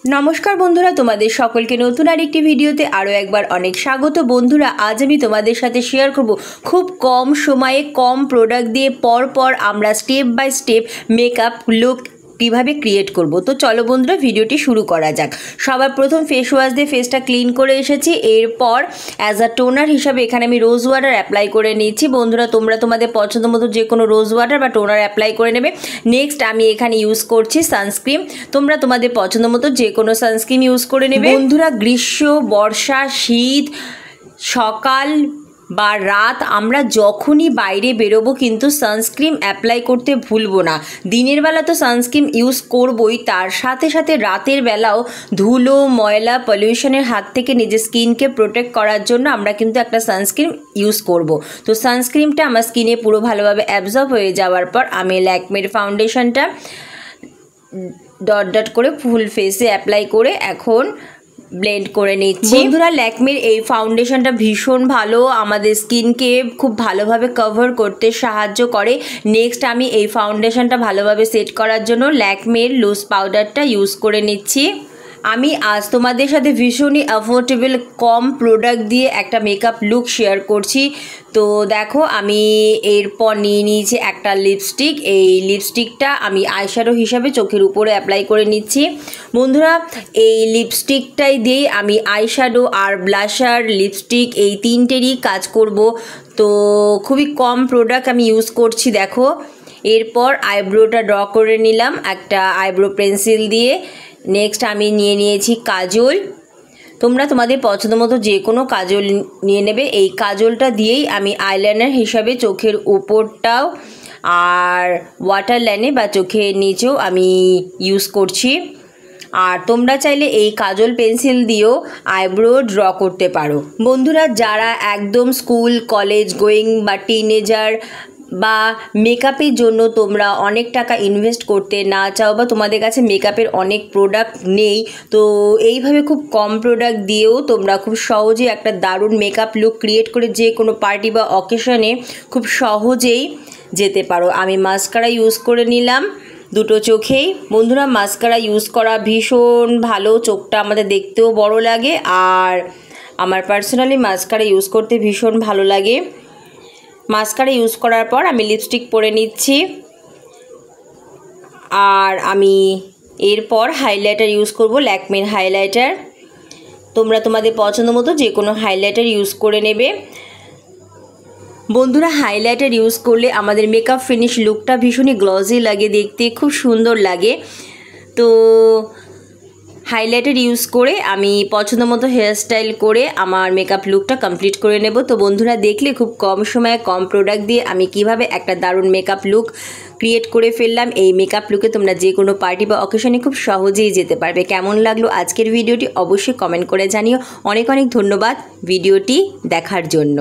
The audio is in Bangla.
নমস্কার বন্ধুরা, তোমাদের সকলকে নতুন আরেকটি ভিডিওতে আরও একবার অনেক স্বাগত। বন্ধুরা, আজ আমি তোমাদের সাথে শেয়ার করব খুব কম সময়ে কম প্রোডাক্ট দিয়ে পর আমরা step by step makeup look কীভাবে ক্রিয়েট করব। তো চলো বন্ধুরা, ভিডিওটি শুরু করা যাক। সবার প্রথম ফেস ওয়াশ দিয়ে ফেসটা ক্লিন করে এসেছি। এরপর অ্যাজ আ টোনার হিসাবে এখানে আমি রোজ ওয়াটার অ্যাপ্লাই করে নিচ্ছি। বন্ধুরা, তোমরা তোমাদের পছন্দ মতো যে কোনো রোজ ওয়াটার বা টোনার অ্যাপ্লাই করে নেবে। নেক্সট আমি এখানে ইউজ করছি সানস্ক্রিন। তোমরা তোমাদের পছন্দ মতো যে কোনো সানস্ক্রিন ইউজ করে নেবে। বন্ধুরা, গ্রীষ্ম, বর্ষা, শীত, সকাল বা রাত আমরা যখনই বাইরে বেরোবো কিন্তু সানস্ক্রিন অ্যাপ্লাই করতে ভুলবো না। দিনের বেলা তো সানস্ক্রিন ইউজ করবই, তার সাথে সাথে রাতের বেলাও ধুলো, ময়লা, পলিউশনের হাত থেকে নিজের স্কিনকে প্রোটেক্ট করার জন্য আমরা কিন্তু একটা সানস্ক্রিন ইউজ করব। তো সানস্ক্রিনটা আমার স্কিনে পুরো ভালোভাবে অ্যাবজর্ব হয়ে যাওয়ার পর আমি ল্যাকমের ফাউন্ডেশনটা ডট ডট করে ফুল ফেসে অ্যাপ্লাই করে এখন ব্লেন্ড করে নিচ্ছি। বন্ধুরা, ল্যাকমের এই ফাউন্ডেশনটা ভীষণ ভালো, আমাদের স্কিনকে খুব ভালোভাবে কভার করতে সাহায্য করে। নেক্সট আমি এই ফাউন্ডেশনটা ভালোভাবে সেট করার জন্য ল্যাকমের লুজ পাউডারটা ইউজ করে নিচ্ছি। আমি আজ তোমাদের সাথে ভীষণই অ্যাফোর্ডেবল কম প্রোডাক্ট দিয়ে একটা মেকআপ লুক শেয়ার করছি। তো দেখো, আমি এরপর নিয়ে নিয়েছি একটা লিপস্টিক। এই লিপস্টিকটা আমি আইশ্যাডো হিসাবে চোখের উপরে অ্যাপ্লাই করে নিচ্ছি। বন্ধুরা, এই লিপস্টিকটাই দিয়েই আমি আইশ্যাডো আর ব্লাশার, লিপস্টিক এই তিনটেরই কাজ করব। তো খুবই কম প্রোডাক্ট আমি ইউজ করছি। দেখো, এরপর আইব্রোটা ড্র করে নিলাম একটা আইব্রো পেন্সিল দিয়ে। নেক্সট আমি নিয়ে নিয়েছি কাজল। তোমরা তোমাদের পছন্দ মতো যে কোনো কাজল নিয়ে নেবে। এই কাজলটা দিয়েই আমি আইলাইনার হিসাবে চোখের উপরটাও আর ওয়াটার লাইনে বা চোখের নিচেও আমি ইউজ করছি। আর তোমরা চাইলে এই কাজল পেন্সিল দিয়েও আইব্রো ড্র করতে পারো। বন্ধুরা, যারা একদম স্কুল কলেজ গোয়িং বা টিনেজার বা মেকআপের জন্য তোমরা অনেক টাকা ইনভেস্ট করতে না চাও বা তোমাদের কাছে মেকআপের অনেক প্রোডাক্ট নেই, তো এইভাবে খুব কম প্রোডাক্ট দিয়েও তোমরা খুব সহজে একটা দারুণ মেকআপ লুক ক্রিয়েট করে যে কোনো পার্টি বা অকেশনে খুব সহজেই যেতে পারো। আমি মাস্কারা ইউজ করে নিলাম দুটো চোখেই। বন্ধুরা, মাস্কারা ইউজ করা ভীষণ ভালো, চোখটা আমাদের দেখতেও বড় লাগে। আর আমার পার্সোনালি মাস্কারা ইউজ করতে ভীষণ ভালো লাগে। মাস্কারা ইউজ করার পর আমি লিপস্টিক পরে নিচ্ছি। আর আমি এরপর হাইলাইটার ইউজ করব, ল্যাকমের হাইলাইটার। তোমরা তোমাদের পছন্দ মতো যে কোনো হাইলাইটার ইউজ করে নেবে। বন্ধুরা, হাইলাইটার ইউজ করলে আমাদের মেকআপ ফিনিশ লুকটা ভীষণই গ্লজি লাগে, দেখতে খুব সুন্দর লাগে। তো হাইলাইটার ইউজ করে আমি পছন্দ মতো হেয়ারস্টাইল করে আমার মেকআপ লুকটা কমপ্লিট করে নেব। তো বন্ধুরা, দেখলে খুব কম সময়ে কম প্রোডাক্ট দিয়ে আমি কিভাবে একটা দারুণ মেকআপ লুক ক্রিয়েট করে ফেললাম। এই মেকআপ লুকে তোমরা যে কোনো পার্টি বা অকেশনে খুব সহজেই যেতে পারবে। কেমন লাগলো আজকের ভিডিওটি অবশ্যই কমেন্ট করে জানিও। অনেক অনেক ধন্যবাদ ভিডিওটি দেখার জন্য।